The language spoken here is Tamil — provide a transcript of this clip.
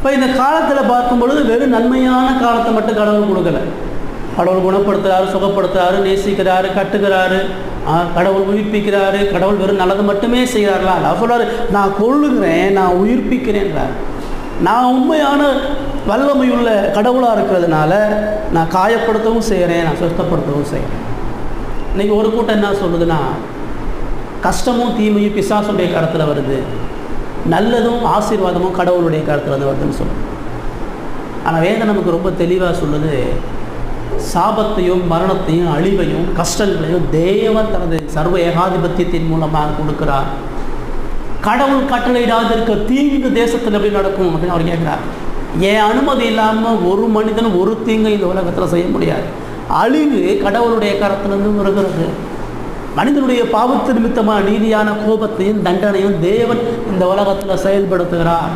இப்போ இந்த காலத்தில் பார்க்கும் பொழுது வெறும் நன்மையான காலத்தை மட்டும் கடவுள் கொடுக்கல. கடவுள் குணப்படுத்துகிறாரு, சுகப்படுத்துகிறாரு, நேசிக்கிறாரு, கட்டுகிறாரு, கடவுள் உயிர்ப்பிக்கிறாரு. கடவுள் வெறும் நல்லது மட்டுமே செய்கிறார்களா? அவர் சொல்கிறார், நான் கொள்ளுகிறேன், நான் உயிர்ப்பிக்கிறேன்றார். நான் உண்மையான வல்லமையுள்ள கடவுளாக இருக்கிறதுனால நான் காயப்படுத்தவும் செய்கிறேன், நான் சுத்தப்படுத்தவும் செய்கிறேன். இன்றைக்கி ஒரு கூட்டம் என்ன சொல்லுதுன்னா, கஷ்டமும் தீமையும் பிசாசுடைய கருத்தில் வருது, நல்லதும் ஆசீர்வாதமும் கடவுளுடைய கருத்தில் வருதுன்னு சொல்லுது. ஆனால் வேதம் நமக்கு ரொம்ப தெளிவாக சொல்லுது, சாபத்தையும் மரணத்தையும் அழிவையும் கஷ்டங்களையும் தேவன் தனது சர்வ ஏகாதிபத்தியத்தின் மூலமாக கொடுக்கிறார். கடவுள் கட்டளையிடாது இருக்க தீங்கு தேசத்தில் எப்படி நடக்கும் அப்படின்னு அவர் கேட்குறார். என் அனுமதி இல்லாமல் ஒரு மனிதனும் ஒரு தீங்கு இந்த உலகத்தில் செய்ய முடியாது. அழிவு கடவுளுடைய கரத்திலிருந்து வருகிறது. மனிதனுடைய பாவத்து நிமித்தமாக நீதியான கோபத்தையும் தண்டனையும் தேவன் இந்த உலகத்தில் செயல்படுத்துகிறார்.